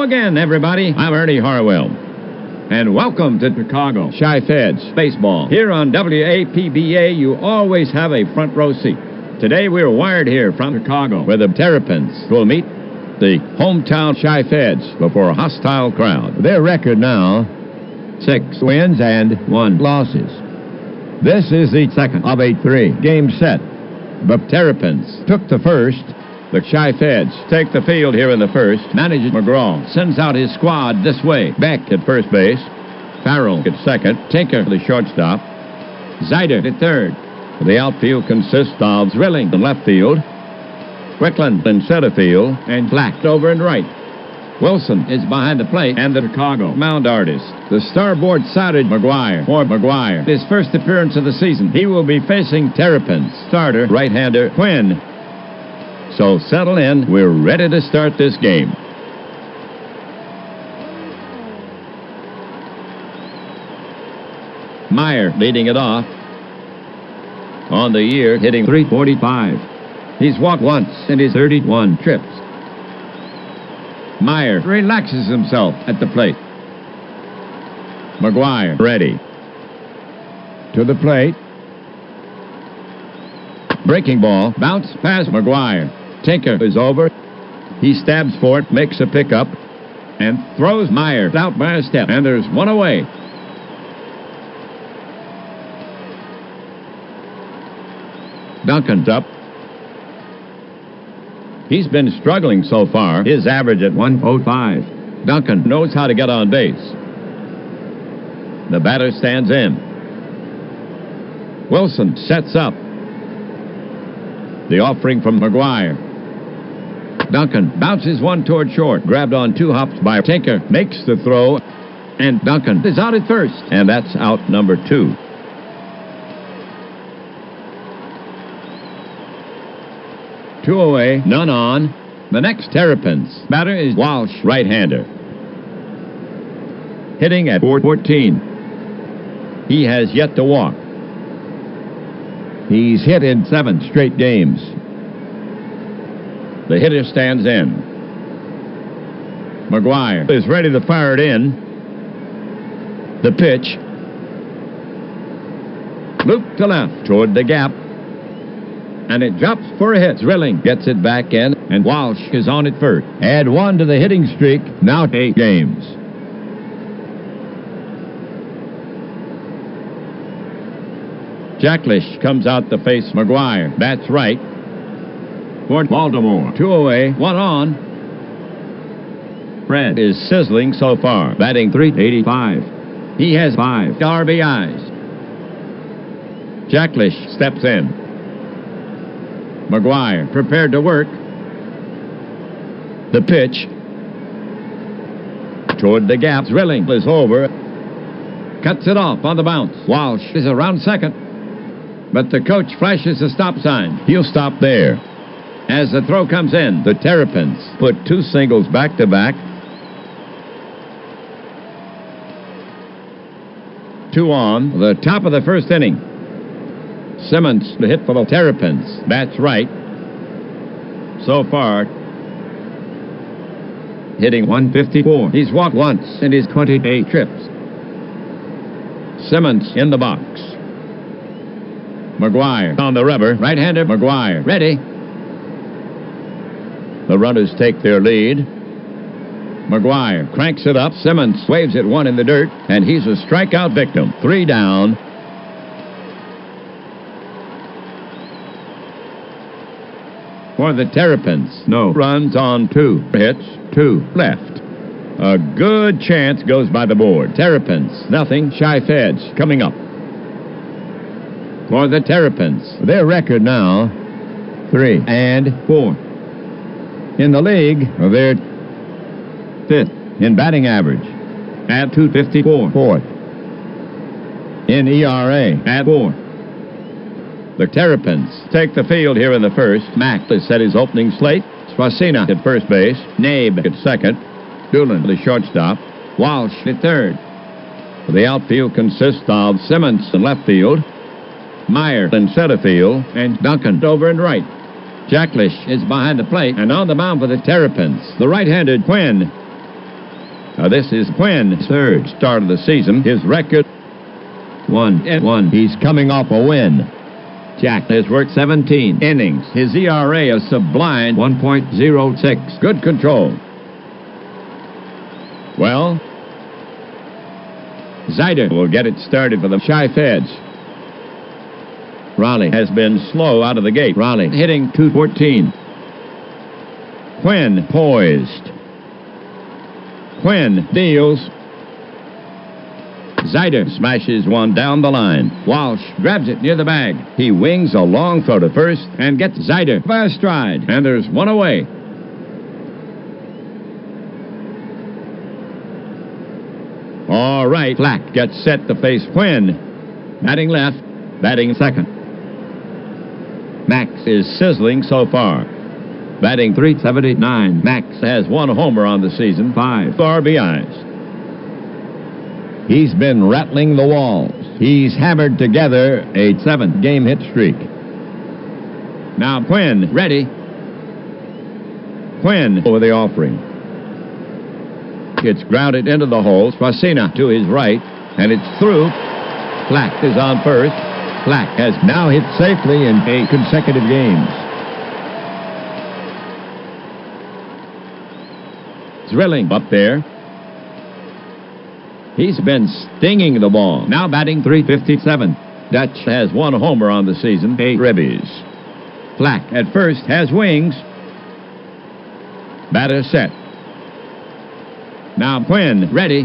Hello again, everybody. I'm Ernie Harwell. And welcome to Chicago Chi-Feds Baseball. Here on WAPBA, you always have a front row seat. Today we're wired here from Chicago, where the Terrapins will meet the hometown Chi-Feds before a hostile crowd. Their record now, 6 wins and 1 losses. This is the second of a 3-game set. The Terrapins took the first. The Chi-Feds take the field here in the first. Manager McGraw sends out his squad this way. Beck at first base. Farrell at second. Tinker the shortstop. Zyder at third. The outfield consists of Drilling in left field, Quickland in center field, and Black over in right. Wilson is behind the plate, and the Chicago mound artist, the starboard-sided McGuire. For McGuire, his first appearance of the season, he will be facing Terrapins starter right-hander Quinn. So settle in. We're ready to start this game. Meyer leading it off. On the year, hitting .345. He's walked once in his 31 trips. Meyer relaxes himself at the plate. McGuire ready. To the plate. Breaking ball. Bounce past McGuire. Tinker is over. He stabs for it, makes a pickup, and throws Meyer out by a step. And there's one away. Duncan's up. He's been struggling so far. His average at .105. Duncan knows how to get on base. The batter stands in. Wilson sets up. The offering from McGuire. Duncan bounces one toward short. Grabbed on 2 hops by Tinker. Makes the throw. And Duncan is out at first. And that's out number 2. Two away, none on. The next Terrapins batter is Walsh, right-hander. Hitting at .414. He has yet to walk. He's hit in 7 straight games. The hitter stands in. McGuire is ready to fire it in. The pitch. Loop to left toward the gap. And it drops for a hit. Drilling gets it back in, and Walsh is on at first. Add 1 to the hitting streak. Now 8 games. Jacklish comes out to face McGuire. That's right. For Baltimore. 2 away, 1 on. Fred is sizzling so far. Batting .385. He has 5 RBIs. Jacklish steps in. McGuire prepared to work. The pitch. Toward the gap. Drilling is over. Cuts it off on the bounce. Walsh is around second. But the coach flashes a stop sign. He'll stop there. As the throw comes in, the Terrapins put 2 singles back-to-back. 2 on the top of the first inning. Simmons, the hit for the Terrapins. That's right. So far, hitting .154. He's walked once in his 28 trips. Simmons in the box. McGuire on the rubber. Right-hander McGuire. Ready. The runners take their lead. McGuire cranks it up. Simmons waves it 1 in the dirt, and he's a strikeout victim. 3 down. For the Terrapins, no runs on 2 hits, 2 left. A good chance goes by the board. Terrapins, nothing. Chi-Feds coming up. For the Terrapins, their record now, 3-4. In the league, they're 5th in batting average at .254. 4th in ERA at 4. The Terrapins take the field here in the first. Mack has set his opening slate. Swasina at first base. Nabe at second. Doolin, the shortstop. Walsh at third. The outfield consists of Simmons in left field, Meyer in center field, and Duncan over in right. Jacklish is behind the plate, and on the mound for the Terrapins, the right-handed Quinn. This is Quinn's third start of the season. His record 1-1. He's coming off a win. Jack has worked 17 innings. His ERA is sublime 1.06. Good control. Well, Zyder will get it started for the Chi-Feds. Raleigh has been slow out of the gate. Raleigh hitting .214. Quinn poised. Quinn deals. Zyder smashes one down the line. Walsh grabs it near the bag. He wings a long throw to first and gets Zyder by a stride. And there's one away. All right, Flack gets set to face Quinn. Batting left, batting second. Max is sizzling so far. Batting .379. Max has 1 homer on the season, 5 RBIs. He's been rattling the walls. He's hammered together a 7-game hit streak. Now Quinn, ready. Quinn over the offering. It's grounded into the hole. Swasina to his right, and it's through. Flack is on first. Flack has now hit safely in 8 consecutive games. Drilling up there. He's been stinging the ball. Now batting .357. Dutch has 1 homer on the season, 8 ribbies. Flack at first has wings. Batter set. Now Quinn, ready.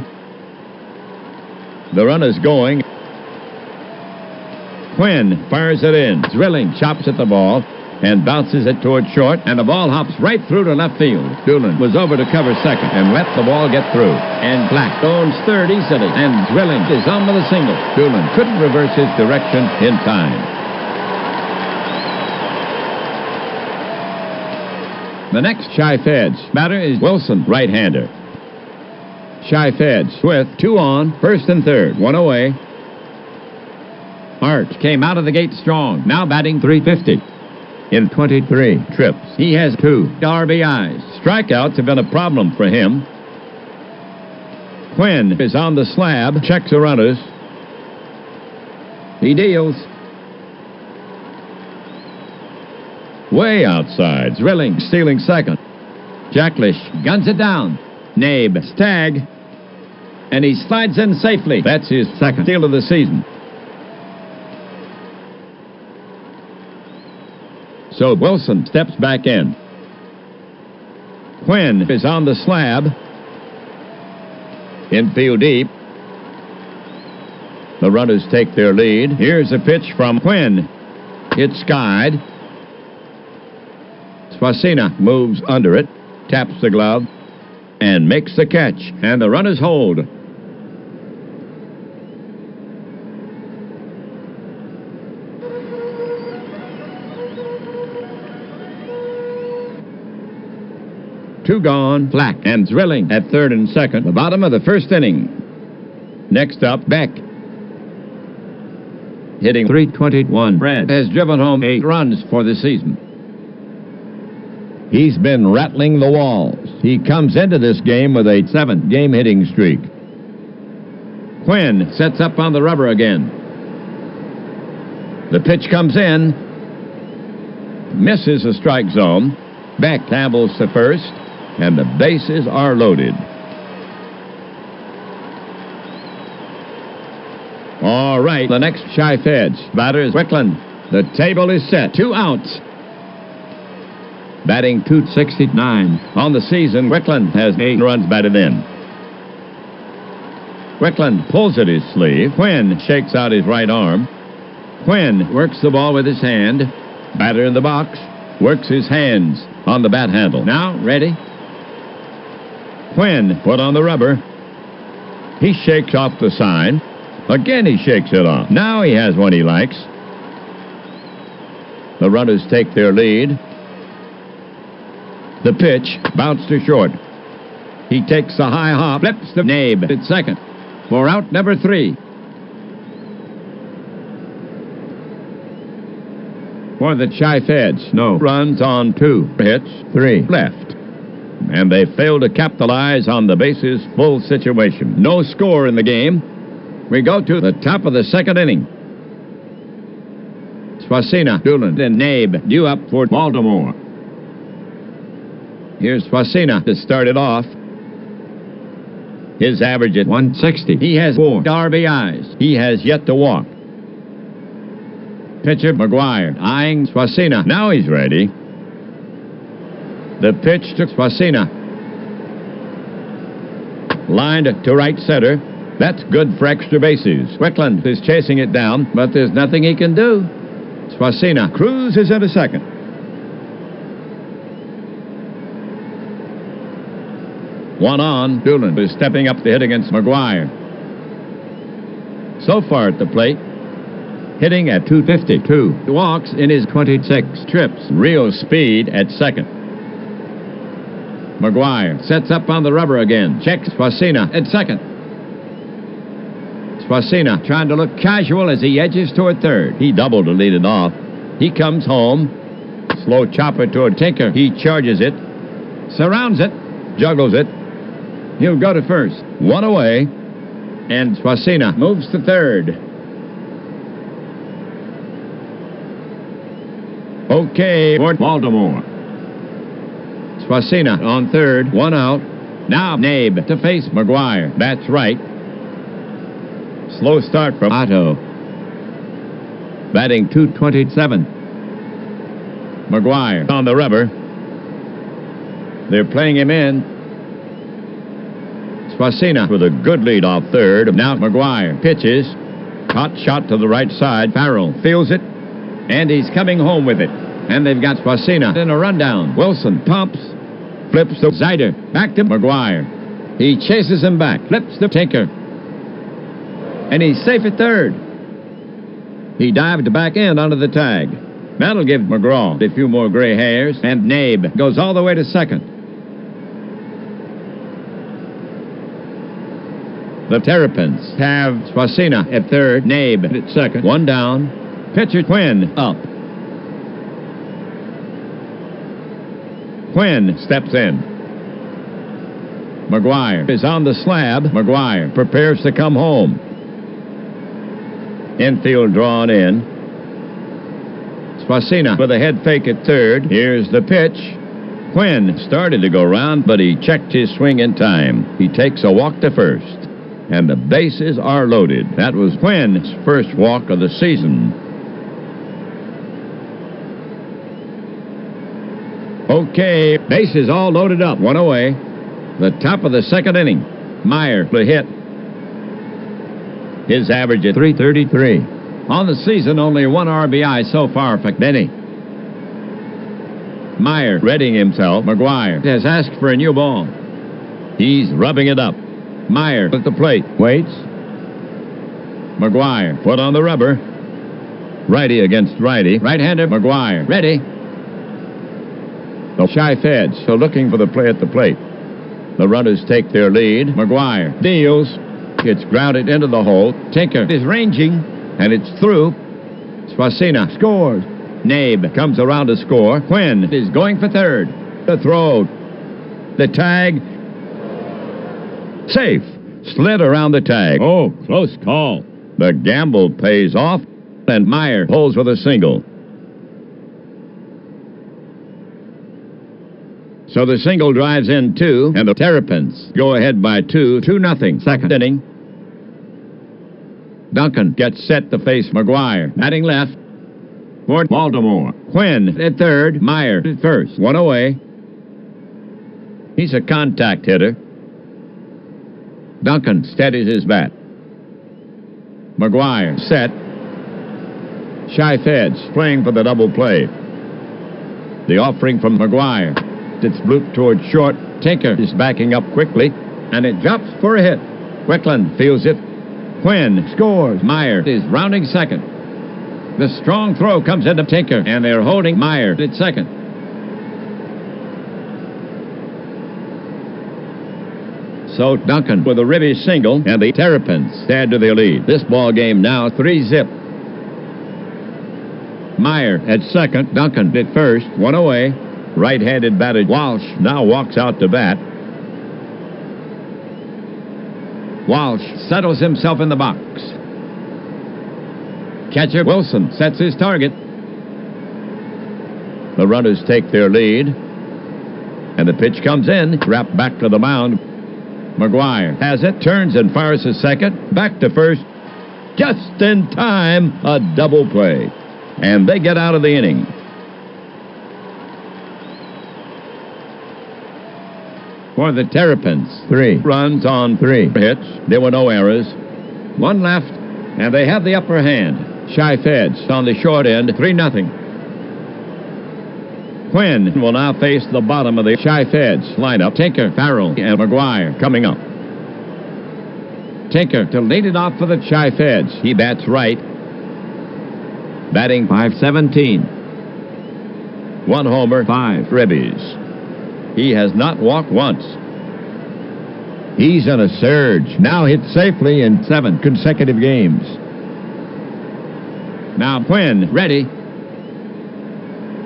The runner's going. Quinn fires it in. Drilling, chops at the ball, and bounces it toward short, and the ball hops right through to left field. Doolin was over to cover second and let the ball get through. And Flack owns third easily, and Drilling is on with a single. Doolin couldn't reverse his direction in time. The next Chi-Feds batter is Wilson, right-hander. Chi-Feds with 2 on, first and third, 1 away. Art came out of the gate strong, now batting .350. In 23 trips, he has 2 RBIs. Strikeouts have been a problem for him. Quinn is on the slab, checks the runners. He deals. Way outside, Drilling stealing second. Jacklish guns it down. Nabe tag, and he slides in safely. That's his second steal of the season. So Wilson steps back in. Quinn is on the slab. Infield deep. The runners take their lead. Here's a pitch from Quinn. It's skied. Swasina moves under it, taps the glove, and makes the catch. And the runners hold. Two gone. Flack and Drilling at third and second. The bottom of the first inning. Next up, Beck. Hitting .321. Brad has driven home 8 runs for the season. He's been rattling the walls. He comes into this game with a 7-game hitting streak. Quinn sets up on the rubber again. The pitch comes in. Misses the strike zone. Beck tabbles to first, and the bases are loaded. All right, the next Chi-Feds batter is Wickland. The table is set. 2 outs. Batting .269. On the season, Wickland has 8 runs batted in. Wickland pulls at his sleeve. Quinn shakes out his right arm. Quinn works the ball with his hand. Batter in the box. Works his hands on the bat handle. Now, ready. Quinn put on the rubber. He shakes off the sign. Again, he shakes it off. Now he has one he likes. The runners take their lead. The pitch bounced to short. He takes a high hop, flips the Nabe at second for out number 3. For the Chi-Feds, no runs on 2 hits, 3 left. and they failed to capitalize on the bases full situation. No score in the game. We go to the top of the second inning. Swasina, Doolin, and Nabe due up for Baltimore. Here's Swasina to start it off. His average at 160. He has 4 RBIs. He has yet to walk. Pitcher McGuire eyeing Swasina. Now he's ready. The pitch to Swasina. Lined to right center. That's good for extra bases. Wickland is chasing it down, but there's nothing he can do. Swasina cruises into second. One on. Doolin is stepping up to hit against McGuire. So far at the plate, hitting at 252. Walks in his 26 trips. Real speed at second. McGuire sets up on the rubber again. Checks Swasina at second. Swasina trying to look casual as he edges toward third. He doubled to lead it off. He comes home. Slow chopper toward Tinker. He charges it. Surrounds it. Juggles it. He'll go to first. One away. And Swasina moves to third. Okay for Baltimore. Swasina on third. One out. Now Nabe to face McGuire. That's right. Slow start from Otto. Batting .227. McGuire on the rubber. They're playing him in. Swasina with a good lead off third. Now McGuire pitches. Hot shot to the right side. Farrell feels it. And he's coming home with it. And they've got Swasina in a rundown. Wilson pumps. Flips to Zider. Back to McGuire. He chases him back. Flips to Tinker. And he's safe at third. He dived back in onto the tag. That'll give McGraw a few more gray hairs. And Nabe goes all the way to second. The Terrapins have Swasina at third. Nabe at second. One down. Pitcher Quinn up. Quinn steps in. McGuire is on the slab. McGuire prepares to come home. Infield drawn in. Swasina with a head fake at third. Here's the pitch. Quinn started to go round, but he checked his swing in time. He takes a walk to first. And the bases are loaded. That was Quinn's first walk of the season. Okay, bases all loaded up. One away. The top of the second inning. Meyer the hit. His average at .333. On the season, only 1 RBI so far for Benny. Meyer readying himself. McGuire has asked for a new ball. He's rubbing it up. Meyer at the plate. Waits. McGuire put on the rubber. Righty against righty. Right-hander McGuire. Ready. The Chi-Feds are looking for the play at the plate. The runners take their lead. McGuire deals. It's grounded into the hole. Tinker is ranging, and it's through. Swasina scores. Nabe comes around to score. Quinn is going for third. The throw. The tag. Safe. Slid around the tag. Oh, close call. The gamble pays off, and Meyer pulls with a single. So the single drives in 2, and the Terrapins go ahead by 2-0. Second inning. Duncan gets set to face McGuire. Batting left for Baltimore. Quinn at third. Meyer at first. One away. He's a contact hitter. Duncan steadies his bat. McGuire set. Chi-Feds playing for the double play. The offering from McGuire. It's blooped toward short. Tinker is backing up quickly, and it drops for a hit. Wickland feels it. Quinn scores. Meyer is rounding second. The strong throw comes into Tinker, and they're holding Meyer at second. So Duncan with a ribby single, and the Terrapins add to their lead. This ball game now 3-0. Meyer at second. Duncan at first. One away. Right-handed batter Walsh now walks out to bat. Walsh settles himself in the box. Catcher Wilson sets his target. The runners take their lead. And the pitch comes in, wrapped back to the mound. McGuire has it, turns and fires his second. Back to first. Just in time, a double play. And they get out of the inning. For the Terrapins, 3 runs on 3 hits. There were no errors. 1 left, and they have the upper hand. Chi-Feds on the short end, 3-0. Quinn will now face the bottom of the Chi-Feds lineup. Tinker, Farrell, and McGuire coming up. Tinker to lead it off for the Chi-Feds. He bats right. Batting .517. 1 homer, 5 ribbies. He has not walked once. He's on a surge. Now hit safely in 7 consecutive games. Now Quinn ready.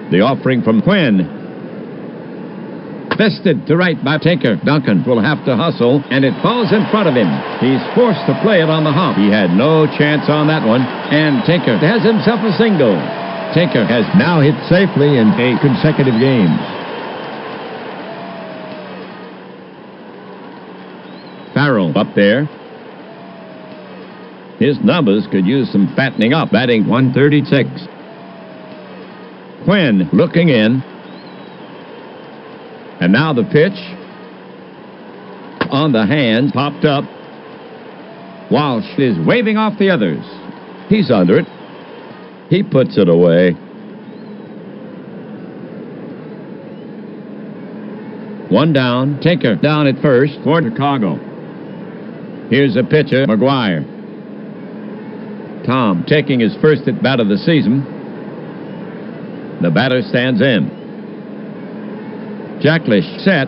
The offering from Quinn. Fisted to right by Tinker. Duncan will have to hustle, and it falls in front of him. He's forced to play it on the hump. He had no chance on that one, and Tinker has himself a single. Tinker has now hit safely in 8 consecutive games. Farrell up there. His numbers could use some fattening up. Batting .136. Quinn looking in. And now the pitch. On the hand, popped up. Walsh is waving off the others. He's under it. He puts it away. 1 down. Tinker down at first for Chicago. Here's a pitcher, McGuire. Tom taking his first at bat of the season. The batter stands in. Jacklish set.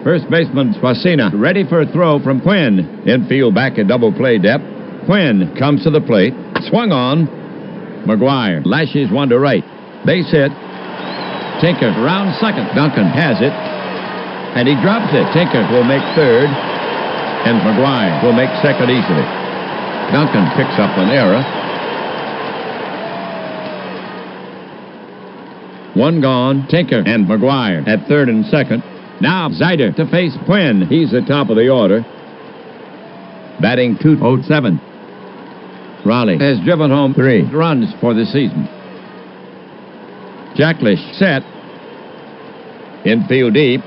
First baseman Swasina ready for a throw from Quinn. Infield back at double play depth. Quinn comes to the plate. Swung on. McGuire lashes one to right. Base hit. Tinker around second. Duncan has it. And he drops it. Tinker will make third. And McGuire will make second easily. Duncan picks up an error. 1 gone. Tinker and McGuire at third and second. Now Zider to face Quinn. He's at top of the order. Batting .207. Raleigh has driven home 3 runs for the season. Jacklish set. Infield deep.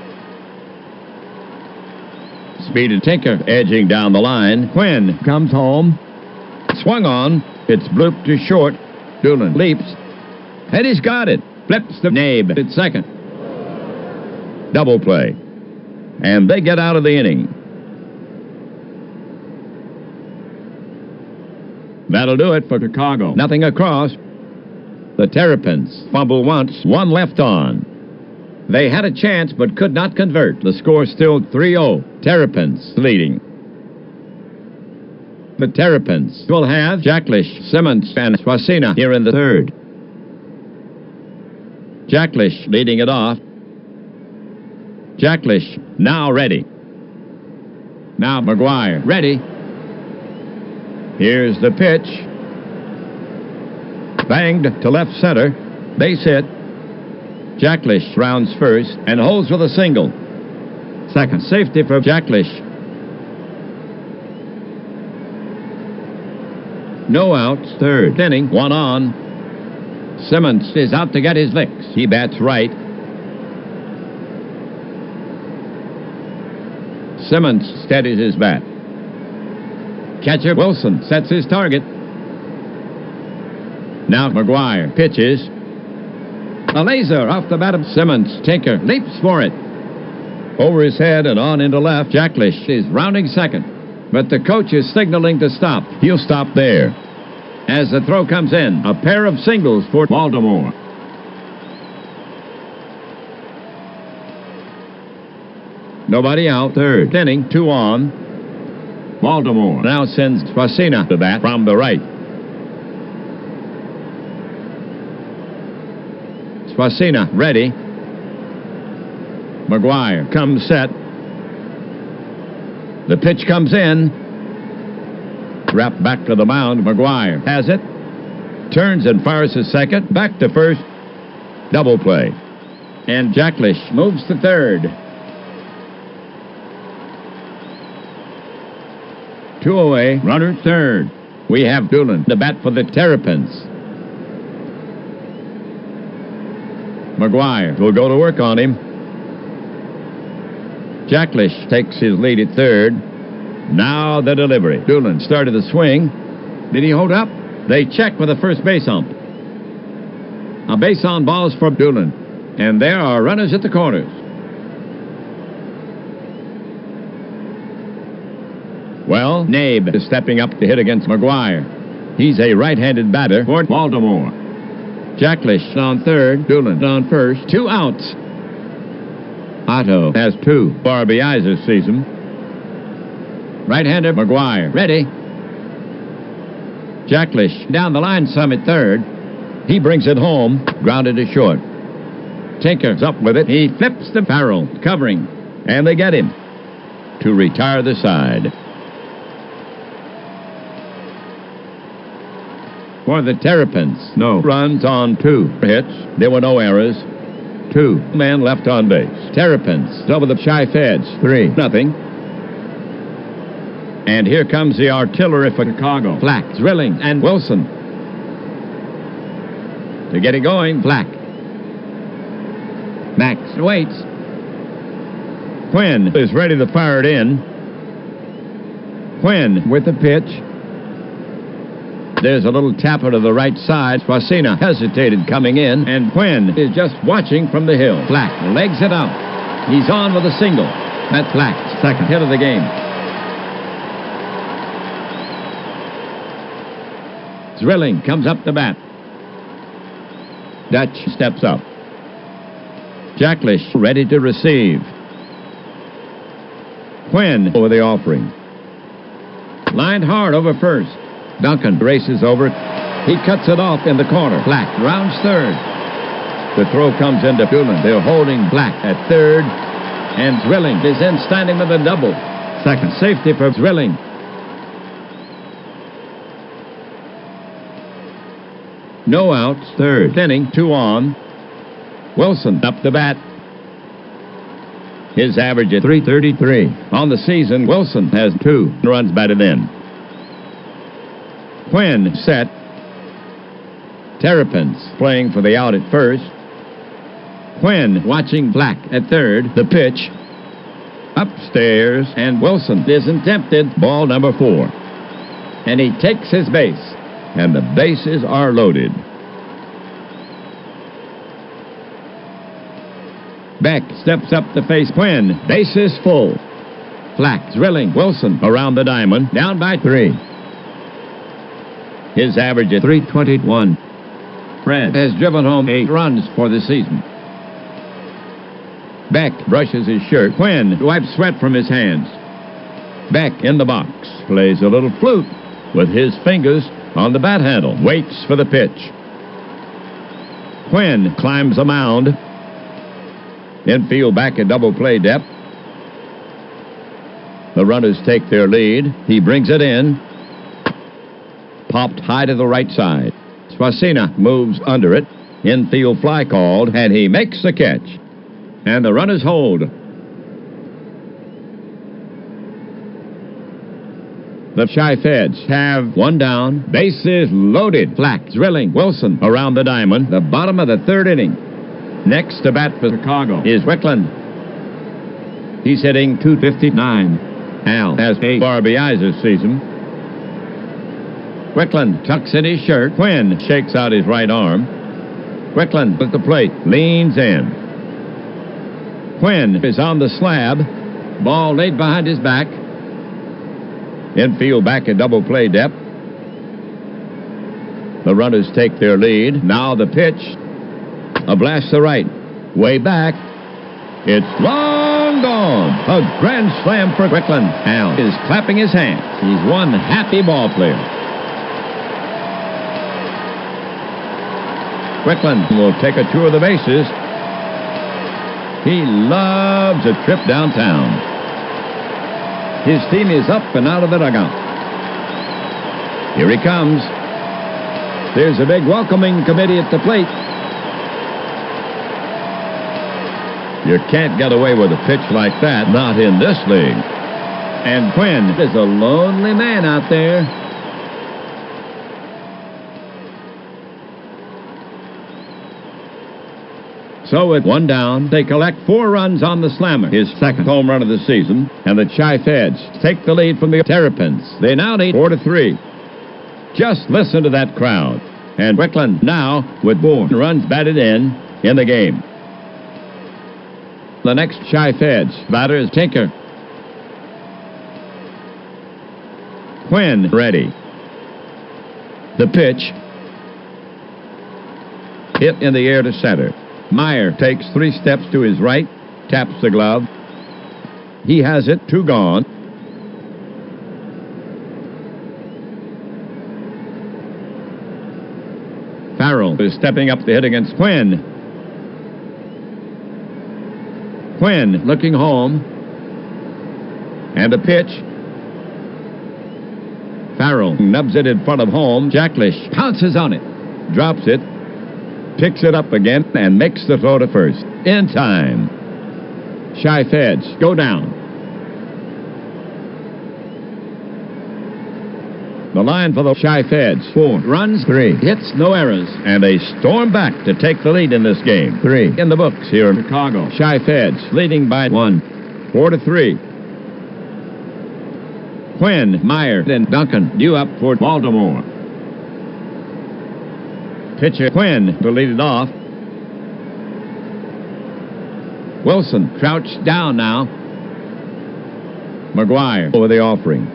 Speeded Tinker edging down the line. Quinn comes home. Swung on. It's blooped to short. Doolin leaps. And he's got it. Flips the Nabe at second. Double play. And they get out of the inning. That'll do it for Chicago. Nothing across. The Terrapins fumble once. 1 left on. They had a chance but could not convert. The score still 3-0. Terrapins leading. The Terrapins will have Jacklish, Simmons, and Swasina here in the third. Jacklish leading it off. Jacklish now ready. Now McGuire ready. Here's the pitch. Banged to left center. Base hit. Jacklish rounds first and holds with a single. Second safety for Jacklish. No outs. Third inning. 1 on. Simmons is out to get his licks. He bats right. Simmons steadies his bat. Catcher Wilson sets his target. Now McGuire pitches. A laser off the bat of Simmons. Tinker leaps for it. Over his head and on into left. Jacklish is rounding second. But the coach is signaling to stop. He'll stop there. As the throw comes in, a pair of singles for Baltimore. Nobody out. Third inning, 2 on. Baltimore now sends Swasina to bat from the right. Swasina ready. McGuire comes set. The pitch comes in. Wrapped back to the mound. McGuire has it. Turns and fires his second. Back to first. Double play. And Jacklish moves to third. 2 away. Runner third. We have Doolin to bat for the Terrapins. McGuire will go to work on him. Jacklish takes his lead at third. Now the delivery. Doolin started the swing. Did he hold up? They check with the first base ump. A base on balls for Doolin. And there are runners at the corners. Well, Nabe is stepping up to hit against McGuire. He's a right-handed batter for Baltimore. Jacklish on third. Doolin on first. 2 outs. Otto has 2 RBIs this season. Right-hander McGuire ready. Jacklish down the line some at third. He brings it home. Grounded to short. Tinker's up with it. He flips to Farrell, covering. And they get him to retire the side. For the Terrapins, no runs on 2 hits. There were no errors. 2 men left on base. Terrapins over the Chi-Feds. 3-0. And here comes the artillery for Chicago. Flack, Drilling, and Wilson. To get it going, Flack. Max waits. Quinn is ready to fire it in. Quinn with the pitch. There's a little tapper to the right side. Swasina hesitated coming in, and Quinn is just watching from the hill. Flack legs it out. He's on with a single. That's Flack's second hit of the game. Drilling comes up to bat. Dutch steps up. Jacklish ready to receive. Quinn over the offering. Lined hard over first. Duncan races over. He cuts it off in the corner. Black rounds third. The throw comes into Doolin. They're holding Black at third. And Drilling is in standing with a double. Second safety for Drilling. No outs. Third inning. 2 on. Wilson up the bat. His average at .333. On the season, Wilson has 2 runs batted in. Quinn set. Terrapins playing for the out at first. Quinn watching Black at third. The pitch. Upstairs, and Wilson isn't tempted. Ball number 4. And he takes his base. And the bases are loaded. Beck steps up to face Quinn. Base is full. Flack drilling Wilson around the diamond. Down by 3. His average at .321. Fred has driven home 8 runs for the season. Beck brushes his shirt. Quinn wipes sweat from his hands. Beck in the box. Plays a little flute with his fingers on the bat handle. Waits for the pitch. Quinn climbs a mound. Infield back at double play depth. The runners take their lead. He brings it in. Popped high to the right side. Swasina moves under it. Infield fly called, and he makes the catch. And the runners hold. The Chi-Feds have 1 down. Bases loaded. Flack drilling Wilson around the diamond. The bottom of the 3rd inning. Next to bat for Chicago is Wickland. He's hitting .259. Al has 8 RBIs this season. Wickland tucks in his shirt. Quinn shakes out his right arm. Wickland at the plate. Leans in. Quinn is on the slab. Ball laid behind his back. Infield back at double play depth. The runners take their lead. Now the pitch. A blast to right. Way back. It's long gone. A grand slam for Wickland. Al is clapping his hands. He's one happy ball player. Wickland will take a tour of the bases. He loves a trip downtown. His team is up and out of the dugout. Here he comes. There's a big welcoming committee at the plate. You can't get away with a pitch like that, not in this league. And Quinn is a lonely man out there. So with one down, they collect 4 runs on the slammer, his second home run of the season, and the Chi-Feds take the lead from the Terrapins. They now lead 4-3. Just listen to that crowd. And Wickland now with 4 runs batted in the game. The next Chi-Feds batter is Tinker. Quinn ready. The pitch. Hit in the air to center. Meyer takes 3 steps to his right, taps the glove. He has it, 2 gone. Farrell is stepping up to hit against Quinn. Quinn looking home. And a pitch. Farrell nubs it in front of home. Jacklish pounces on it. Drops it. Picks it up again and makes the throw to first. In time. Chi-Feds go down. The line for the Chi-Feds: 4 runs, 3 hits, no errors, and a storm back to take the lead in this game. 3 in the books here in Chicago. Chi-Feds leading by 1, 4-3. Quinn, Meyer, and Duncan due up for Baltimore. Pitcher Quinn to lead it off. Wilson crouched down now. McGuire over the offering.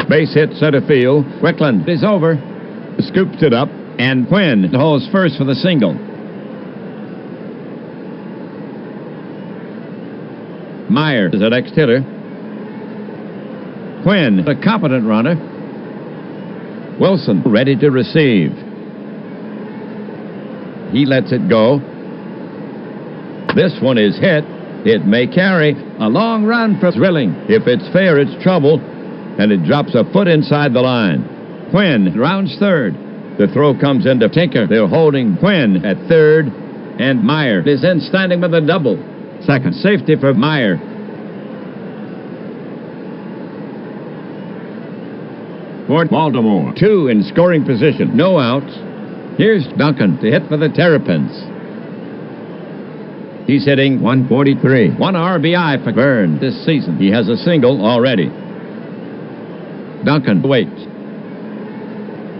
Base hit center field. Wickland is over. Scoops it up. And Quinn holds first for the single. Meyer is the next hitter. Quinn, a competent runner. Wilson ready to receive. He lets it go. This one is hit. It may carry a long run for Thrilling. If it's fair, it's trouble. And it drops a foot inside the line. Quinn rounds third. The throw comes into Tinker. They're holding Quinn at third. And Meyer is in standing with a double. Second. Safety for Meyer. For Baltimore. 2 in scoring position. No outs. Here's Duncan to hit for the Terrapins. He's hitting 143. 1 RBI for Byrne this season. He has a single already. Duncan waits.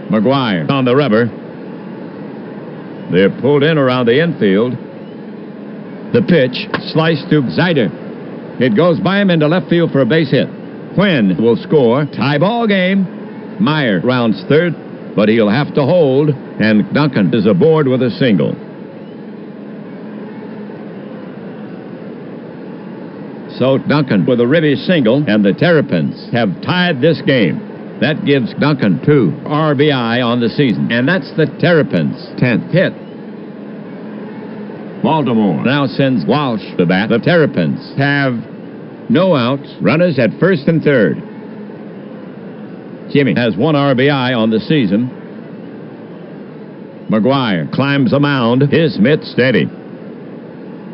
McGuire on the rubber. They're pulled in around the infield. The pitch sliced to Zeider. It goes by him into left field for a base hit. Quinn will score. Tie ball game. Meyer rounds third, but he'll have to hold, and Duncan is aboard with a single. So Duncan with a ribby single, and the Terrapins have tied this game. That gives Duncan 2 RBI on the season, and that's the Terrapins' 10th hit. Baltimore now sends Walsh to bat. The Terrapins have no outs, runners at first and third. Jimmy has 1 RBI on the season. McGuire climbs the mound. His mitt steady.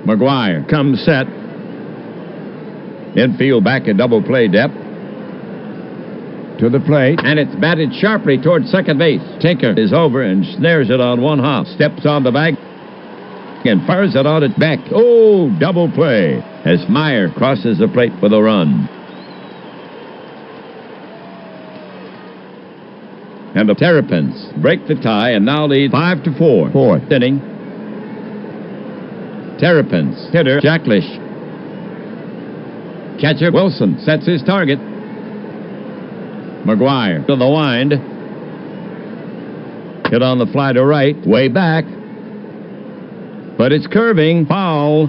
McGuire comes set. Infield back at double play depth. To the plate. And it's batted sharply towards second base. Tinker is over and snares it on 1 hop. Steps on the bag and fires it on its back. Oh, double play as Meyer crosses the plate with a run. And the Terrapins break the tie and now lead 5-4. 4th inning. Terrapins hitter Jacklish. Catcher Wilson sets his target. McGuire to the wind. Hit on the fly to right, way back. But it's curving, foul.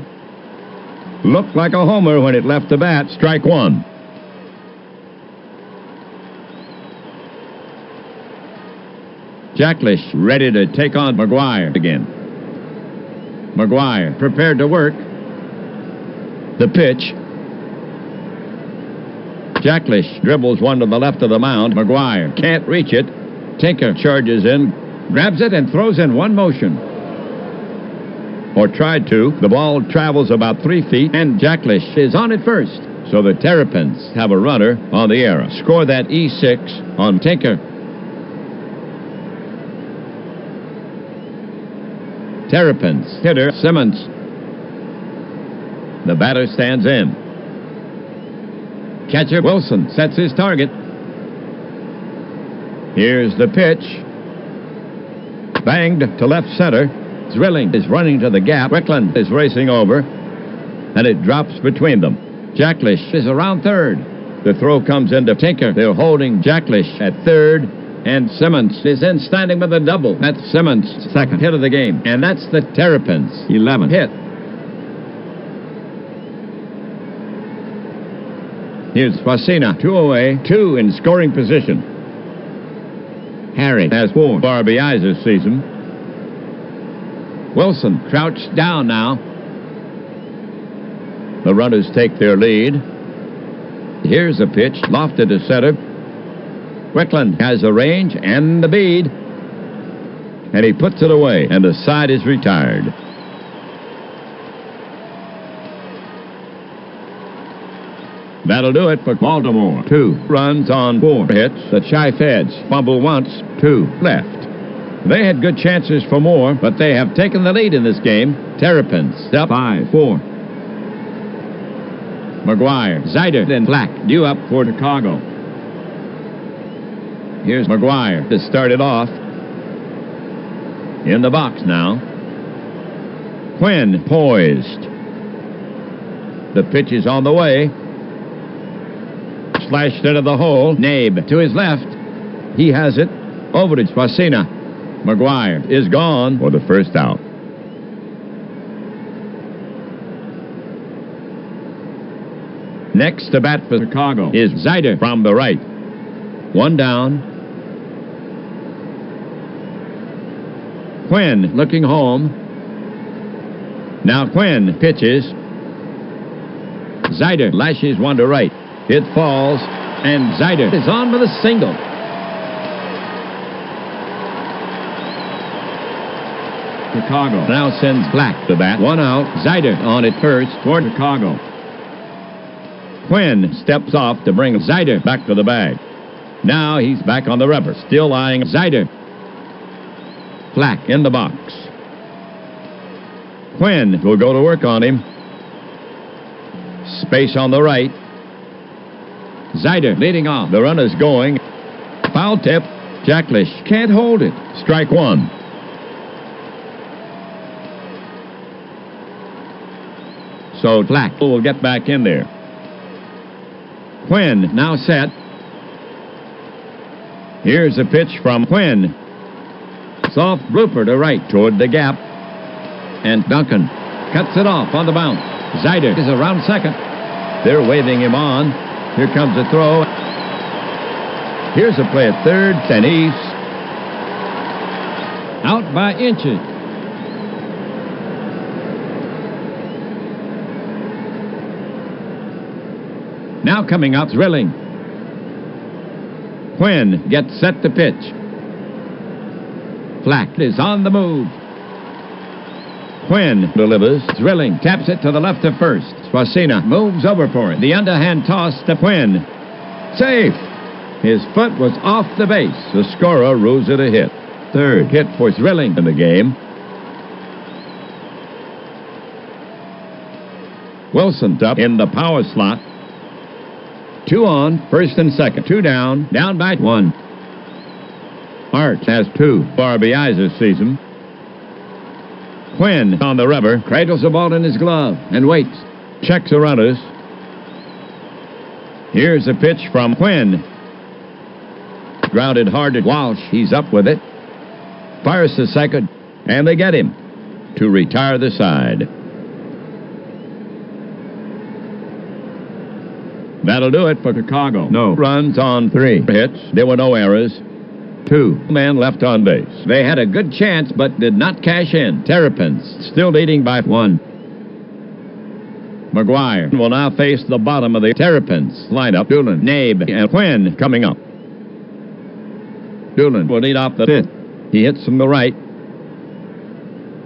Looked like a homer when it left the bat. Strike 1. Jacklish ready to take on McGuire again. McGuire prepared to work. The pitch. Jacklish dribbles one to the left of the mound. McGuire can't reach it. Tinker charges in, grabs it, and throws in one motion. Or tried to. The ball travels about 3 feet, and Jacklish is on at first. So the Terrapins have a runner on the error. Score that E6 on Tinker. Terrapins hitter Simmons. The batter stands in. Catcher Wilson sets his target. Here's the pitch. Banged to left center. Zwilling is running to the gap. Wickland is racing over, and it drops between them. Jacklish is around third. The throw comes into Tinker. They're holding Jacklish at third, and Simmons is in standing with a double. That's Simmons' second hit of the game, and that's the Terrapins' 11th hit. Here's Fasina, 2 away, 2 in scoring position. Harry has 4 RBIs this season. Wilson crouched down now. The runners take their lead. Here's a pitch, lofted to center. Wickland has the range and the bead, and he puts it away, and the side is retired. That'll do it for Baltimore. 2 runs on 4 hits. The Chi-Feds fumble once, 2 left. They had good chances for more, but they have taken the lead in this game. Terrapins up 5-4. McGuire, Zider, then Black due up for Chicago. Here's McGuire to start it off. In the box now. Quinn poised. The pitch is on the way. Slashed into the hole. Nabe to his left. He has it. Over to Fasina. McGuire is gone for the first out. Next to bat for Chicago is Zider from the right. 1 down. Quinn looking home. Now Quinn pitches. Zider lashes one to right. It falls, and Zider is on with a single. Chicago now sends Black to bat. 1 out. Zider on at first for Chicago. Quinn steps off to bring Zider back to the bag. Now he's back on the rubber, still eyeing Zider. Black in the box. Quinn will go to work on him. Space on the right. Zider leading off. The runner's going. Foul tip. Jacklish can't hold it. Strike 1. So Black will get back in there. Quinn now set. Here's a pitch from Quinn. Soft blooper to right toward the gap. And Duncan cuts it off on the bounce. Zider is around second. They're waving him on. Here comes the throw. Here's a play at third, and he's out by inches. Now coming up, Zwilling. Quinn gets set to pitch. Black is on the move. Quinn delivers. Zwilling taps it to the left of first. Swasina moves over for it. The underhand toss to Quinn. Safe. His foot was off the base. The scorer rules it a hit. Third hit for Zwilling in the game. Wilson's up in the power slot. 2 on, first and second. 2 down, down by 1. Hart has 2 RBIs this season. Quinn on the rubber, cradles the ball in his glove and waits. Checks the runners. Here's a pitch from Quinn. Grounded hard at Walsh. He's up with it. Fires to second, and they get him to retire the side. That'll do it for Chicago. No runs on 3 hits. There were no errors. 2 men left on base. They had a good chance but did not cash in. Terrapins still leading by 1. McGuire will now face the bottom of the Terrapins lineup. Doolin, Nabe, and Quinn coming up. Doolin will lead off the 5th. He hits from the right,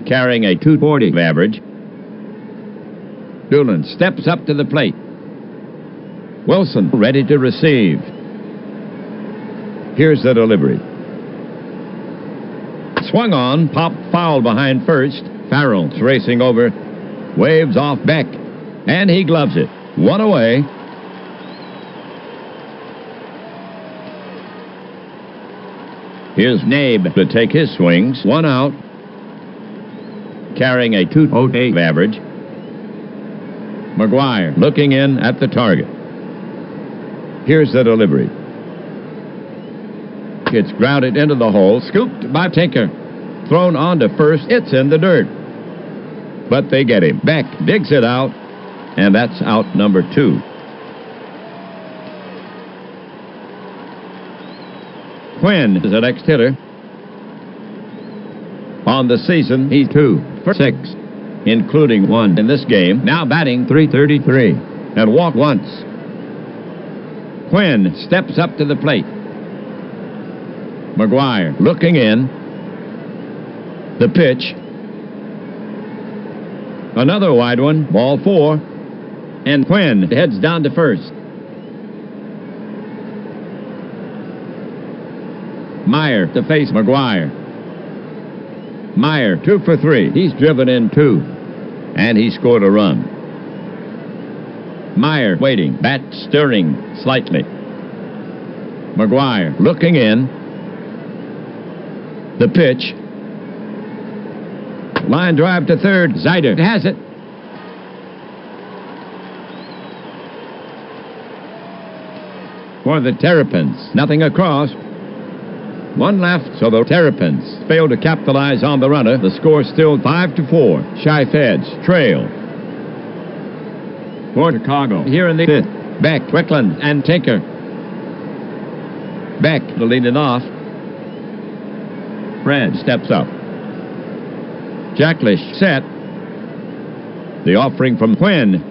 carrying a .240 average. Doolin steps up to the plate. Wilson ready to receive. Here's the delivery. Swung on, popped foul behind first. Farrell's racing over, waves off Beck, and he gloves it. 1 away. Here's Nabe to take his swings. 1 out. Carrying a .208 average. McGuire looking in at the target. Here's the delivery. It's grounded into the hole, scooped by Tinker. Thrown on to first, it's in the dirt. But they get him. Beck digs it out, and that's out number 2. Quinn is the next hitter. On the season, he's 2 for 6, including 1 in this game. Now batting .333 and walked once. Quinn steps up to the plate. McGuire looking in. The pitch. Another wide one. Ball 4. And Quinn heads down to first. Meyer to face McGuire. Meyer 2 for 3. He's driven in 2. And he scored a run. Meyer waiting. Bat stirring slightly. McGuire looking in. The pitch. Line drive to third. Zeider has it. For the Terrapins, nothing across. 1 left, so the Terrapins failed to capitalize on the runner. The score still 5-4. Chi-Feds trail. For Chicago, here in the 5th, Beck, Strickland, and Tinker. Beck to lead it off. Fred steps up. Jacklish set. The offering from Quinn.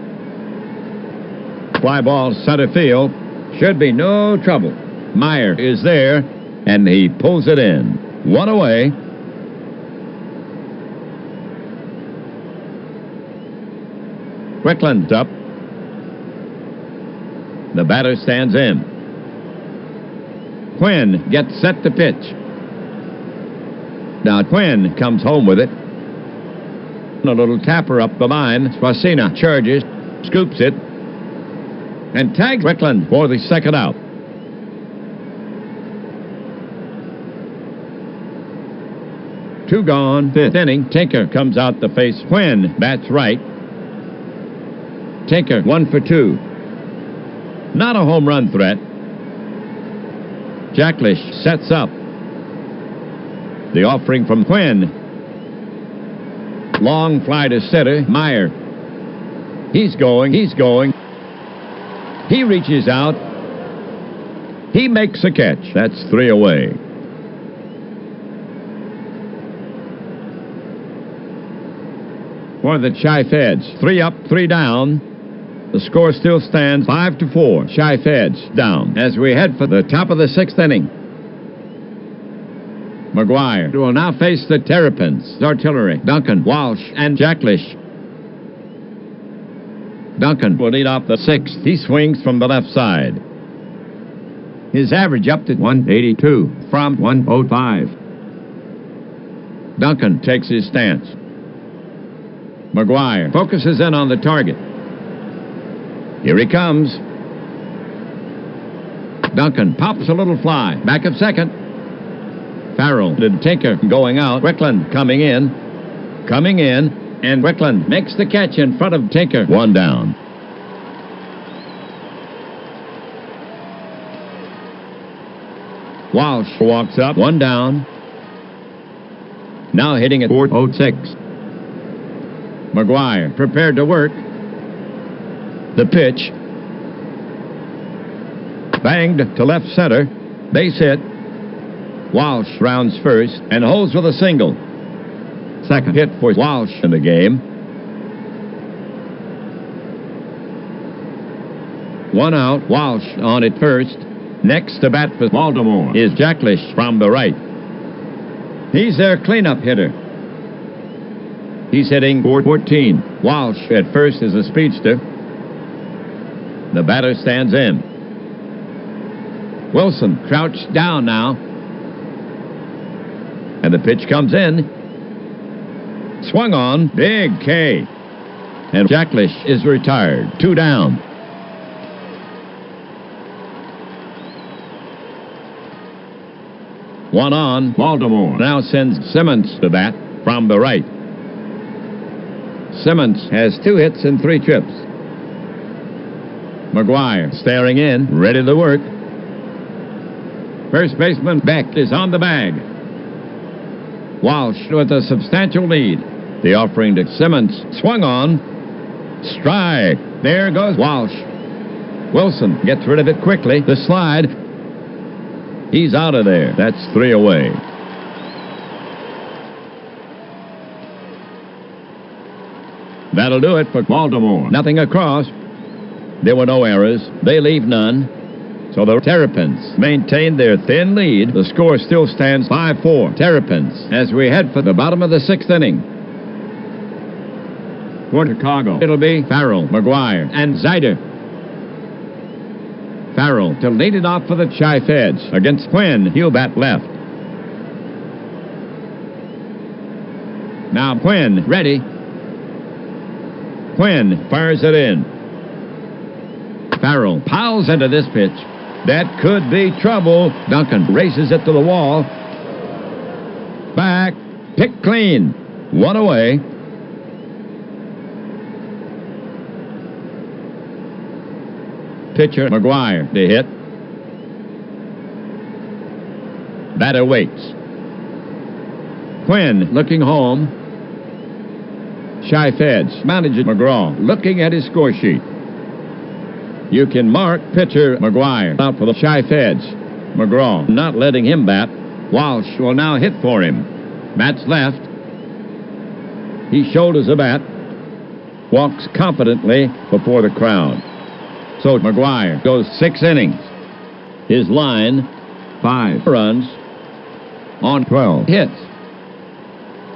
Fly ball center field. Should be no trouble. Meyer is there, and he pulls it in. 1 away. Strickland's up. The batter stands in. Quinn gets set to pitch. Now Quinn comes home with it. A little tapper up the line. Swasina charges, scoops it, and tags Strickland for the second out. Two gone, 5th inning. Tinker comes out to face Quinn. Bats right. Tinker 1 for 2. Not a home run threat. Jacklish sets up. The offering from Quinn. Long fly to center. Meyer. He's going. He reaches out. He makes a catch. That's 3 away. For the Chi-Feds, 3 up, 3 down. The score still stands 5-4. Chi-Feds down as we head for the top of the 6th inning. McGuire will now face the Terrapins. Artillery, Duncan, Walsh, and Jacklish. Duncan will lead off the 6th. He swings from the left side. His average up to 182 from 105. Duncan takes his stance. McGuire focuses in on the target. Here he comes. Duncan pops a little fly. Back of second. Farrell to Tinker going out. Strickland coming in. And Strickland makes the catch in front of Tinker. 1 down. Walsh walks up. 1 down. Now hitting at 406. McGuire prepared to work. The pitch. Banged to left center. Base hit. Walsh rounds first and holds with a single. Second hit for Walsh in the game. One out. Walsh on at first. Next to bat for Baltimore is Jacklish from the right. He's their cleanup hitter. He's hitting .414. Walsh at first is a speedster. The batter stands in. Wilson crouched down now. And the pitch comes in. Swung on. Big K. And Jacklish is retired. 2 down. One on. Baltimore now sends Simmons to bat from the right. Simmons has 2 hits and 3 trips. McGuire staring in, ready to work. First baseman Beck is on the bag. Walsh with a substantial lead. The offering to Simmons. Swung on. Strike. There goes Walsh. Wilson gets rid of it quickly. The slide. He's out of there. That's 3 away. That'll do it for Baltimore. Nothing across. There were no errors. They leave none. So the Terrapins maintain their thin lead. The score still stands 5-4. Terrapins as we head for the bottom of the 6th inning. For Chicago, it'll be Farrell, McGuire, and Zider. Farrell to lead it off for the Chi-Feds. Against Quinn, he'll bat left. Now Quinn, ready. Quinn fires it in. Farrell piles into this pitch. That could be trouble. Duncan races it to the wall. Back. Picked clean. 1 away. Pitcher McGuire to hit. Batter waits. Quinn looking home. Chi-Feds manager McGraw looking at his score sheet. You can mark pitcher McGuire out for the Chi-Feds. McGraw not letting him bat. Walsh will now hit for him. Bats left. He shoulders a bat. Walks confidently before the crowd. So McGuire goes 6 innings. His line, 5 runs on 12 hits.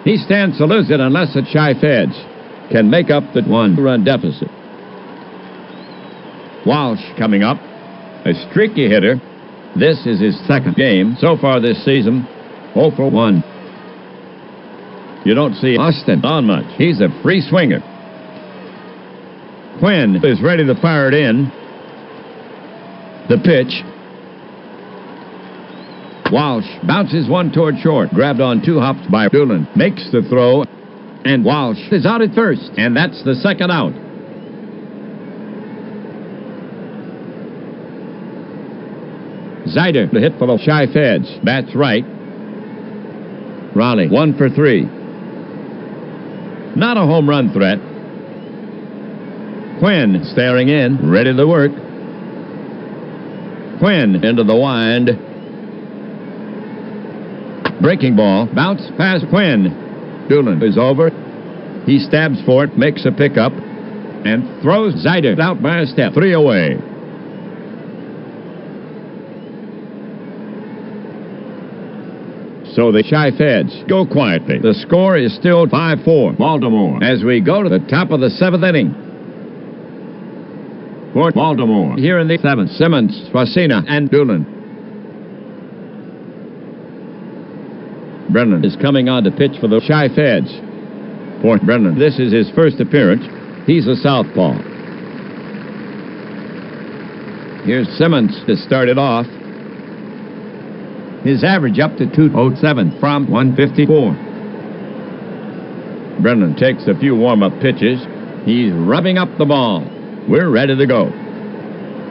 He stands to lose it unless the Chi-Feds can make up the 1-run deficit. Walsh coming up, a streaky hitter. This is his 2nd game so far this season. 0 for 1. You don't see Austin on much. He's a free swinger. Quinn is ready to fire it in. The pitch. Walsh bounces one toward short. Grabbed on 2 hops by Doolin. Makes the throw. And Walsh is out at first. And that's the 2nd out. Zider to hit for the Chi-Feds. Bats right. Raleigh 1 for 3. Not a home run threat. Quinn staring in, ready to work. Quinn into the wind. Breaking ball. Bounce past Quinn. Doolin is over. He stabs for it, makes a pickup, and throws Zider out by a step. 3 away. So the Chi-Feds go quietly. The score is still 5-4. Baltimore as we go to the top of the 7th inning. For Baltimore here in the 7th. Simmons, Swasina, and Doolin. Brennan is coming on to pitch for the Chi-Feds. For Brennan, this is his first appearance. He's a southpaw. Here's Simmons to start it off. His average up to 207 from 154. Brennan takes a few warm-up pitches. He's rubbing up the ball. We're ready to go.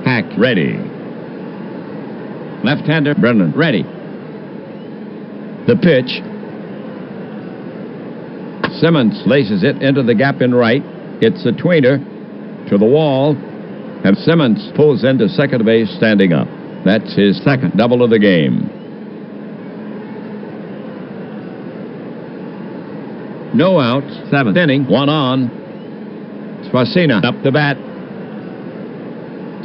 Hack ready. Left-hander Brennan ready. The pitch. Simmons laces it into the gap in right. It's a tweener to the wall. And Simmons pulls into second base standing up. That's his 2nd double of the game. No outs. Seventh inning. One on. Swasina up the bat.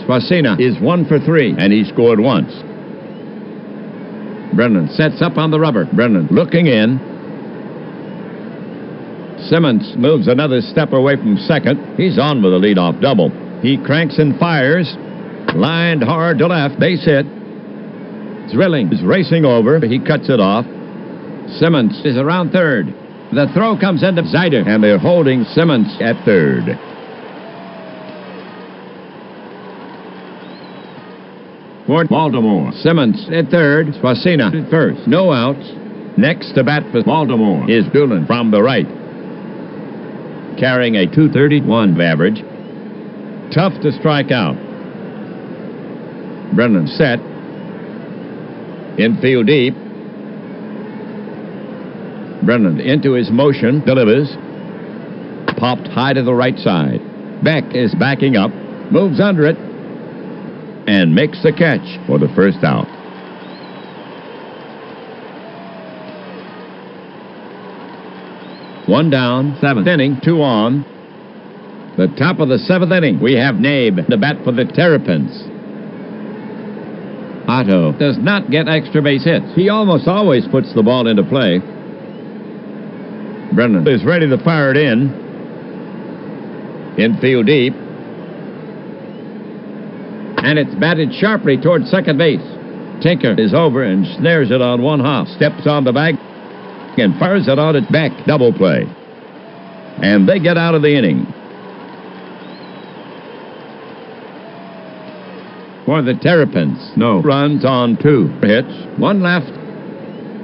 Swasina is 1 for 3, and he scored once. Brennan sets up on the rubber. Brennan looking in. Simmons moves another step away from second. He's on with a leadoff double. He cranks and fires. Lined hard to left. Base hit. Zwilling is racing over. He cuts it off. Simmons is around third. The throw comes into Zeider, and they're holding Simmons at third. For Baltimore, Simmons at third. Swasina at first. No outs. Next to bat for Baltimore is Doolin from the right, carrying a .231 average. Tough to strike out. Brennan set. Infield deep. Brennan into his motion. Delivers. Popped high to the right side. Beck is backing up. Moves under it. And makes the catch for the first out. One down, seventh inning, 2 on. The top of the seventh inning, we have Nabe to bat for the Terrapins. Otto does not get extra base hits. He almost always puts the ball into play. Brennan is ready to fire it in. Infield deep. And it's batted sharply toward second base. Tinker is over and snares it on one hop. Steps on the bag and fires it on its back. Double play. And they get out of the inning. For the Terrapins, no runs on 2 hits. 1 left.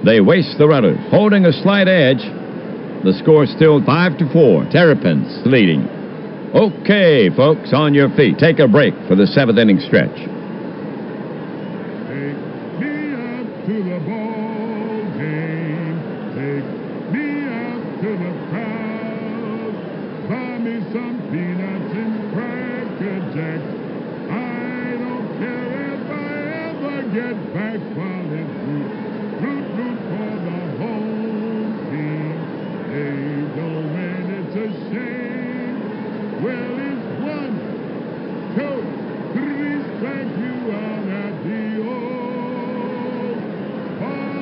They waste the runners. Holding a slight edge. The score still 5-4. Terrapins leading. Okay, folks, on your feet. Take a break for the 7th inning stretch. Take me out to the ball game. Take me out to the crowd. Buy me some peanuts and Cracker Jacks. I don't care if I ever get back while it's root for the home team. They don't win, it's a shame. Well, it's 1, 2, 3 strike you out at the old ball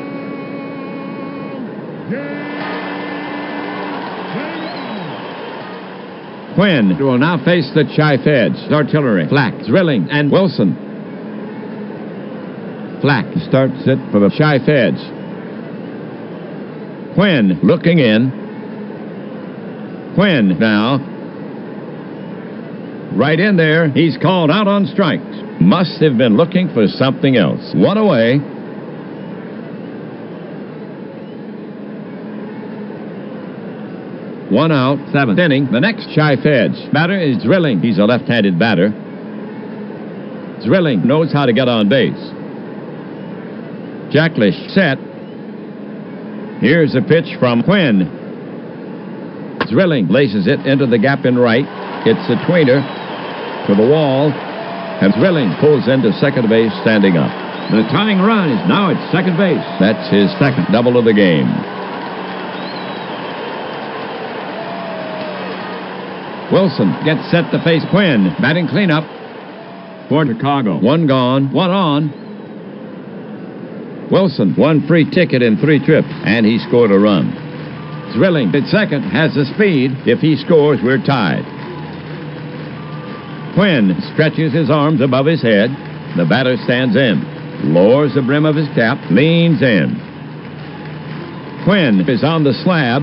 game. Quinn will now face the Chi-Feds. Artillery, Flack, Zwilling, and Wilson. Flack starts it for the Chi-Feds. Quinn looking in. Quinn now. Right in there. He's called out on strikes. Must have been looking for something else. 1 away. One out. 7th inning. The next Chi-Feds batter is Zwilling. He's a left-handed batter. Zwilling knows how to get on base. Jacklish set. Here's a pitch from Quinn. Zwilling laces it into the gap in right. It's a tweener to the wall, and Zwilling pulls into second base standing up. The tying run is now at second base. That's his second double of the game. Wilson gets set to face Quinn. Batting cleanup for Chicago. 1 gone, 1 on. Wilson, 1 free ticket in 3 trips, and he scored a run. Zwilling at second has the speed. If he scores, we're tied. Quinn stretches his arms above his head. The batter stands in, lowers the brim of his cap, leans in. Quinn is on the slab.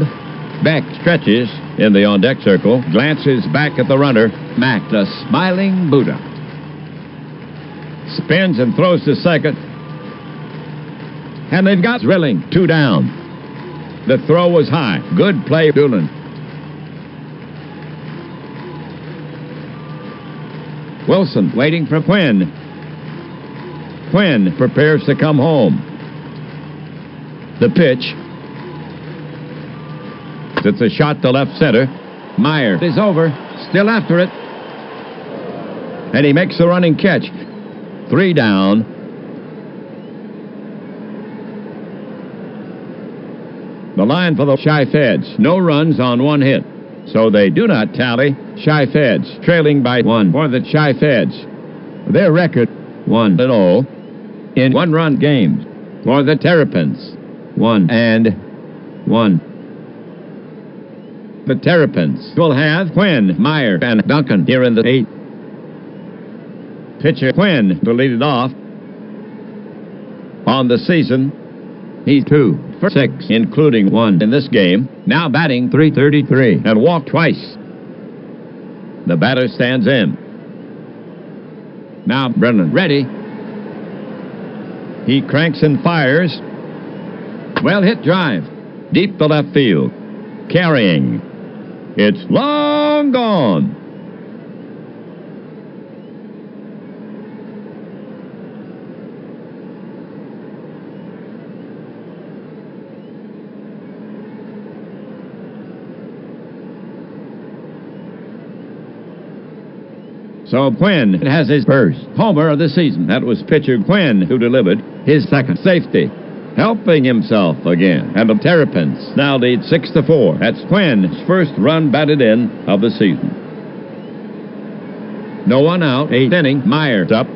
Beck stretches in the on-deck circle, glances back at the runner. Mack, the smiling Buddha. Spins and throws to second. And they've got Zwilling, 2 down. The throw was high. Good play, Doolin. Wilson waiting for Quinn. Quinn prepares to come home. The pitch. It's a shot to left center. Meyer is over. Still after it. And he makes the running catch. 3 down. The line for the Chi-Feds. No runs on one hit. So they do not tally. Chi-Feds trailing by 1 for the Chi-Feds. Their record 1-0 in one-run games. For the Terrapins 1-1. The Terrapins will have Quinn, Meyer, and Duncan here in the 8th. Pitcher Quinn to lead it off. On the season, he's 2 for 6, including 1 in this game. Now batting .333 and walked twice. The batter stands in. Now Brennan ready. He cranks and fires. Well hit drive. Deep to left field. Carrying. It's long gone. So Quinn has his first homer of the season. That was pitcher Quinn who delivered his second safety, helping himself again. And the Terrapins now lead 6-4. That's Quinn's first run batted in of the season. No one out. 8th inning. Meyer's up.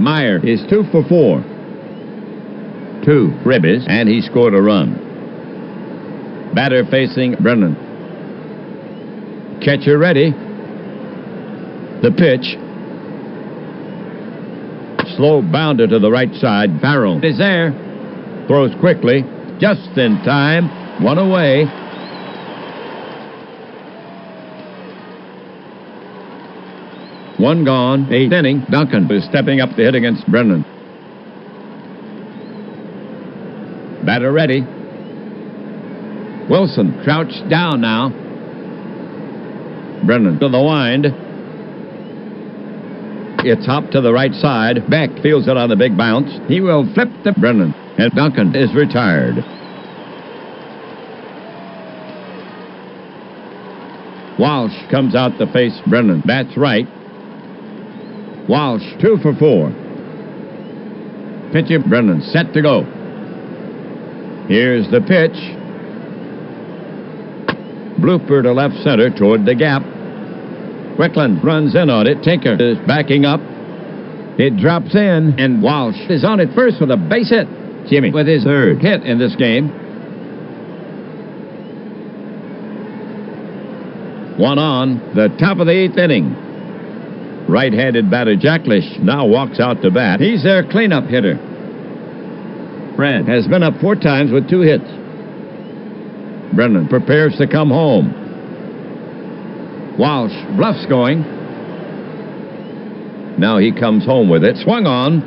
Meyer is 2 for 4. 2 ribbies, and he scored a run. Batter facing Brennan. Catcher ready. The pitch. Slow bounder to the right side. Farrell is there. Throws quickly. Just in time. 1 away. One gone. 8th inning. Duncan is stepping up to hit against Brennan. Batter ready. Wilson crouched down now. Brennan to the wind. It's hopped to the right side. Beck fields it on the big bounce. He will flip to Brennan. And Duncan is retired. Walsh comes out to face Brennan. That's right. Walsh 2 for 4. Pitcher Brennan set to go. Here's the pitch. Blooper to left center toward the gap. Wickland runs in on it. Tinker is backing up. It drops in, and Walsh is on it first with a base hit. Jimmy with his third hit in this game. 1 on, the top of the 8th inning. Right-handed batter Jacklish now walks out to bat. He's their cleanup hitter. Fred has been up 4 times with 2 hits. Brennan prepares to come home. Walsh bluffs going. Now he comes home with it. Swung on.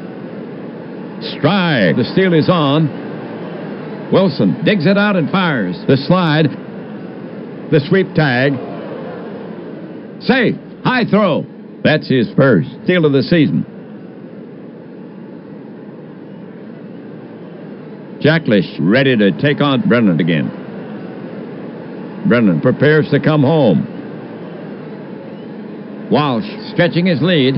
Strike. The steal is on. Wilson digs it out and fires. The slide. The sweep tag. Safe. High throw. That's his first steal of the season. Jacklish ready to take on Brennan again. Brennan prepares to come home. Walsh stretching his lead.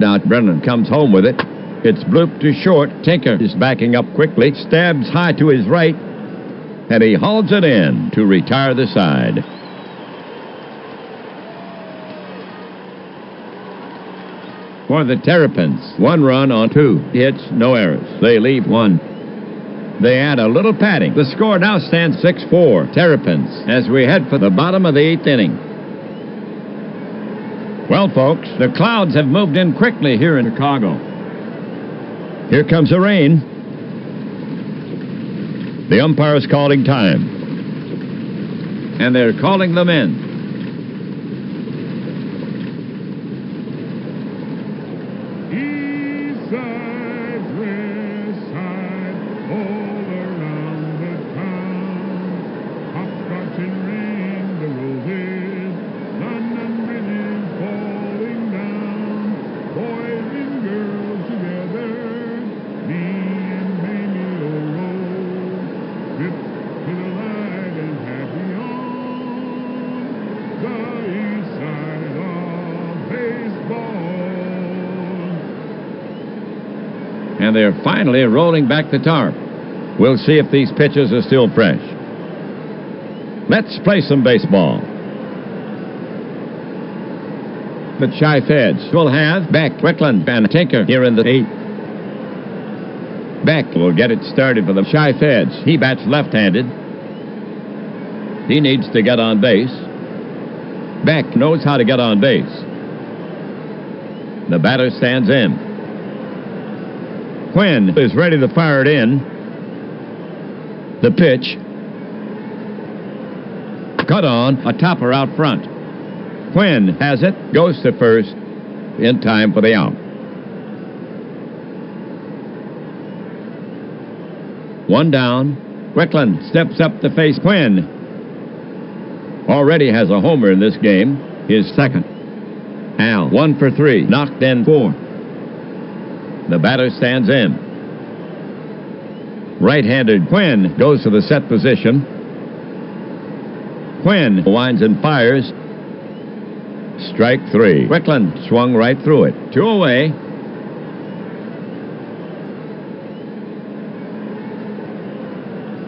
Now Brennan comes home with it. It's blooped to short. Tinker is backing up quickly. Stabs high to his right. And he hauls it in to retire the side. For the Terrapins, 1 run on 2 hits, no errors. They leave 1. They add a little padding. The score now stands 6-4. Terrapins as we head for the bottom of the 8th inning. Well, folks, the clouds have moved in quickly here in Chicago. Here comes the rain. The umpire is calling time. And they're calling them in. East side, west side, all around the town. Hopscotch and rain, the roses, London bridges falling down. Boys and girls together, me and Mamie O'Rose, trip to the light and happy on the east side of baseball. And they're finally rolling back the tarp. We'll see if these pitches are still fresh. Let's play some baseball. The Chi-Feds will have Beck, Wickland, and Tinker here in the 8th. Beck will get it started for the Chi-Feds. He bats left-handed. He needs to get on base. Beck knows how to get on base. The batter stands in. Quinn is ready to fire it in. The pitch. Cut on, a topper out front. Quinn has it, goes to first, in time for the out. One down. Wickland steps up to face Quinn. Already has a homer in this game, his second. Al, 1 for 3, knocked in 4. The batter stands in. Right-handed Quinn goes to the set position. Quinn winds and fires. Strike 3. Wickland swung right through it. 2 away.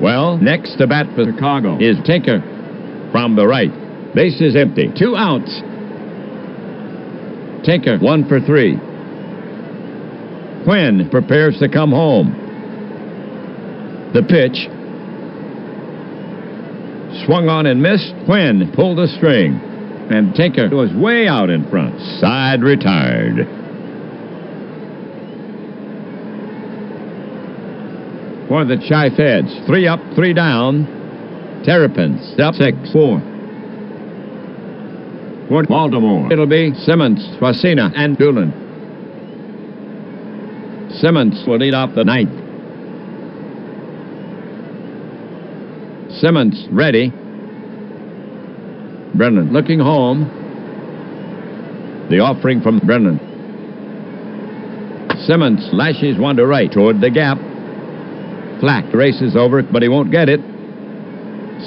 Well, next to bat for Chicago is Tinker from the right. Base is empty. 2 outs. Tinker, 1 for 3. Quinn prepares to come home. The pitch. Swung on and missed. Quinn pulled the string. And Tinker was way out in front. Side retired. For the Chi-Feds, 3 up, 3 down. Terrapins up 6-4. For Baltimore, it'll be Simmons, Swasina, and Doolin. Simmons will lead off the 9th. Simmons ready. Brennan looking home. The offering from Brennan. Simmons lashes one to right toward the gap. Flack races over it, but he won't get it.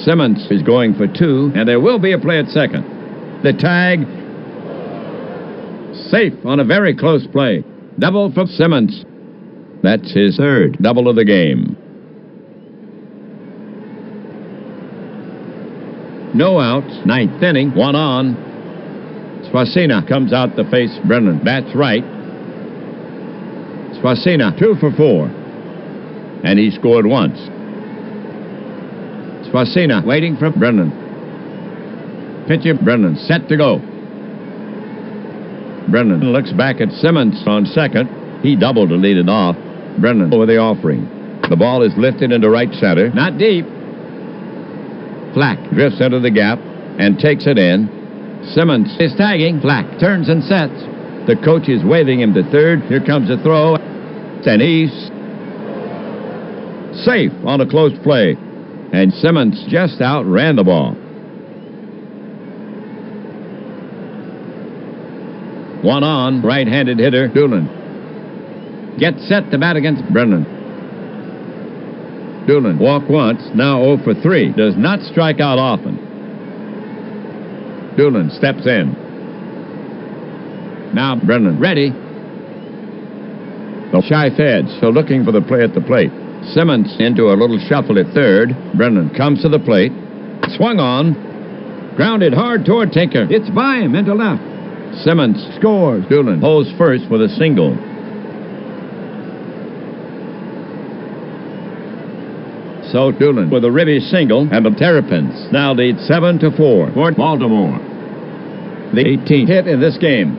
Simmons is going for 2, and there will be a play at second. The tag. Safe on a very close play. Double from Simmons. That's his 3rd double of the game. No outs, 9th inning, 1 on. Swasina comes out to face Brennan. Bats right. Swasina, 2 for 4. And he scored once. Swasina waiting for Brennan. Pitcher Brennan set to go. Brennan looks back at Simmons on second. He doubled to lead it off. Brennan over the offering. The ball is lifted into right center. Not deep. Flack drifts into the gap and takes it in. Simmons is tagging. Flack turns and sets. The coach is waving him to third. Here comes a throw. And he's safe on a close play. And Simmons just outran the ball. 1 on, right-handed hitter Doolin. Gets set to bat against Brennan. Doolin walked once, now 0 for 3. Does not strike out often. Doolin steps in. Now Brennan ready. The Chi-Feds are looking for the play at the plate. Simmons into a little shuffle at third. Brennan comes to the plate. Swung on. Grounded hard toward Tinker. It's by him into left. Simmons scores. Doolin holds first with a single. So Doolin with a ribby single, and the Terrapins now lead 7-4 for Baltimore. The 18th hit in this game.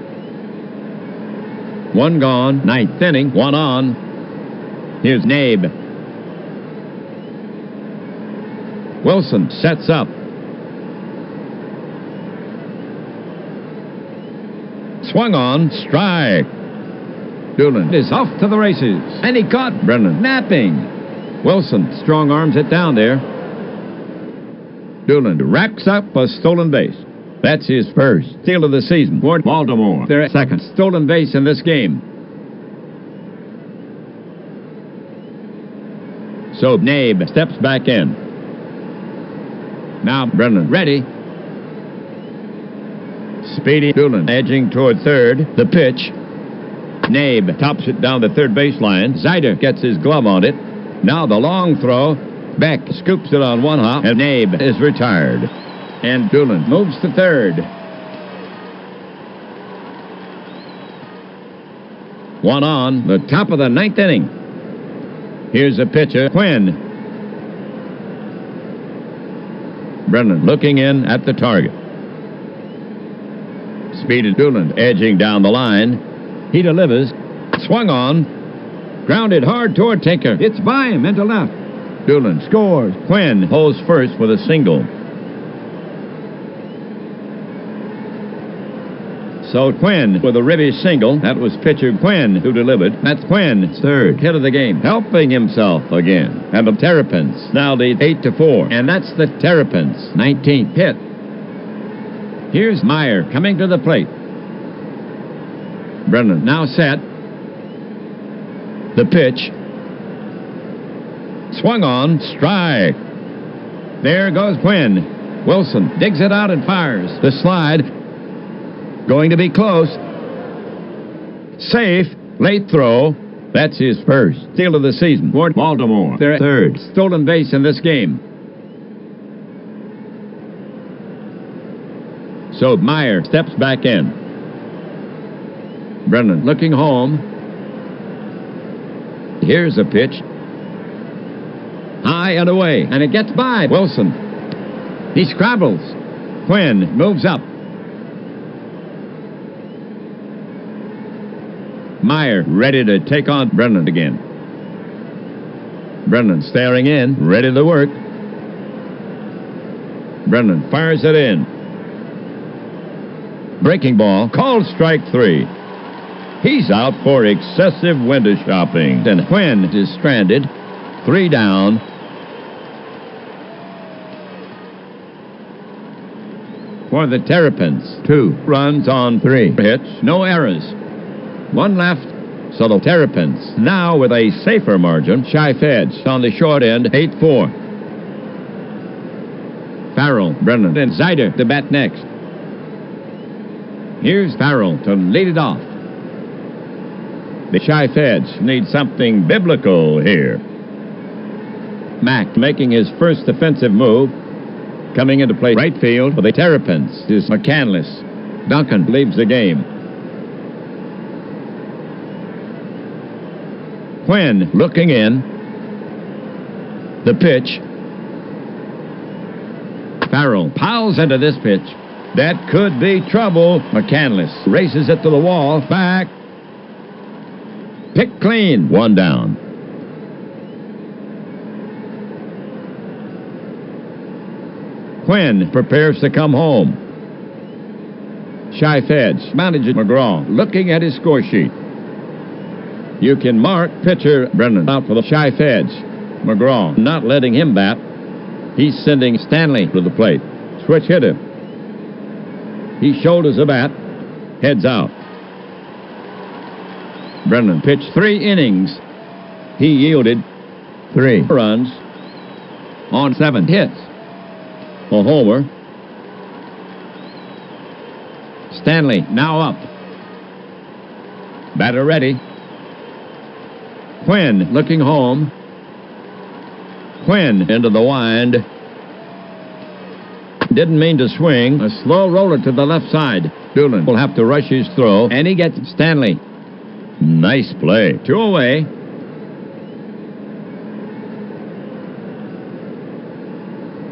1 gone, 9th inning, 1 on. Here's Nabe. Wilson sets up. Swung on, strike. Doolin is off to the races, and he caught Brennan napping. Wilson strong arms it down there. Doolin racks up a stolen base. That's his first steal of the season for Baltimore. Their second stolen base in this game. So Nabe steps back in. Now Brennan ready. Speedy Doolin edging toward third. The pitch. Nabe tops it down the third baseline. Zyder gets his glove on it. Now the long throw. Beck scoops it on one hop, and Nabe is retired. And Doolan moves to third. One on, the top of the ninth inning. Here's the pitcher, Quinn. Brennan looking in at the target. Speeded Doolan edging down the line. He delivers. Swung on. Grounded hard toward Tinker. It's by him into left. Doolan scores. Quinn holds first with a single. So Quinn with a ribby single. That was pitcher Quinn who delivered. That's Quinn's third hit of the game, helping himself again. And the Terrapins now lead 8-4. And that's the Terrapins' 19th hit. Here's Meyer coming to the plate. Brennan now set. The pitch. Swung on. Strike. There goes Quinn. Wilson digs it out and fires. The slide. Going to be close. Safe. Late throw. That's his first steal of the season for Baltimore. Their third stolen base in this game. So Meyer steps back in. Brennan looking home. Here's a pitch. High and away. And it gets by Wilson. He scrabbles. Quinn moves up. Meyer ready to take on Brennan again. Brennan staring in, ready to work. Brennan fires it in. Breaking ball, called strike 3. He's out for excessive window shopping. And Quinn is stranded. 3 down. For the Terrapins, 2 runs on 3 hits, no errors. 1 left, so the Terrapins now with a safer margin. Shy Feds on the short end, 8-4. Farrell, Brennan, and Zider to bat next. Here's Farrell to lead it off. The Shy Feds need something biblical here. Mack making his first defensive move. Coming into play right field for the Terrapins is McCandless. Duncan leaves the game. Quinn looking in. The pitch. Farrell piles into this pitch. That could be trouble. McCandless races it to the wall. Back. Picked clean. 1 down. Quinn prepares to come home. Shy Feds manager McGraw looking at his score sheet. You can mark pitcher Brennan out for the Shy Feds. McGraw not letting him bat. He's sending Stanley to the plate. Switch hitter. He shoulders the bat. Heads out. Brennan pitched 3 innings. He yielded 3 runs on 7 hits. A homer. Stanley now up. Batter ready. Quinn looking home. Quinn into the wind. Didn't mean to swing. A slow roller to the left side. Doolan will have to rush his throw, and he gets Stanley. Nice play. 2 away.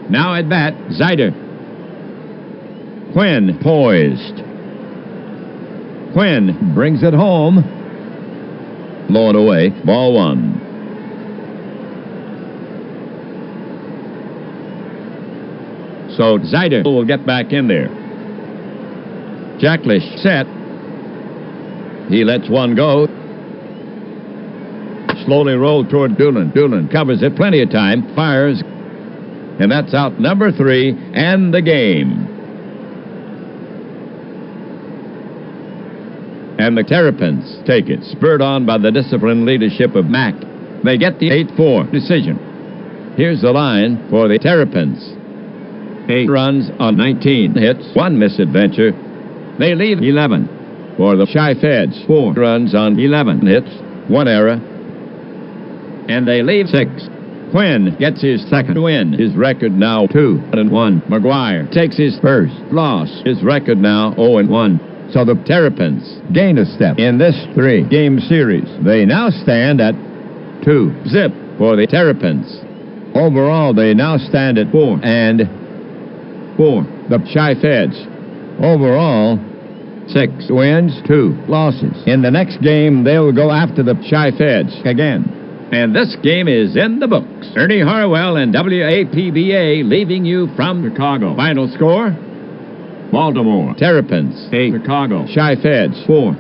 Now at bat, Zider. Quinn poised. Quinn brings it home. Low and away, ball 1. So Zider will get back in there. Jacklish set. He lets one go. Slowly rolled toward Doolan. Doolan covers it plenty of time. Fires. And that's out number 3 and the game. And the Terrapins take it, spurred on by the disciplined leadership of Mack. They get the 8-4 decision. Here's the line for the Terrapins. 8 runs on 19 hits, 1 misadventure. They leave 11. For the Shy Feds, 4 runs on 11 hits, 1 error. and they leave 6. Quinn gets his second win. His record now 2-1. McGuire takes his first loss. His record now 0-1. So the Terrapins gain a step in this 3-game series. They now stand at 2-zip for the Terrapins. overall. They now stand at 4-4. The Chi-Feds Overall, 6 wins, 2 losses. In the next game, they'll go after the Chi-Feds again. And this game is in the books. Ernie Harwell and WAPBA leaving you from Chicago. Final score: Baltimore Terrapins 8, Chicago Chi-Feds 4.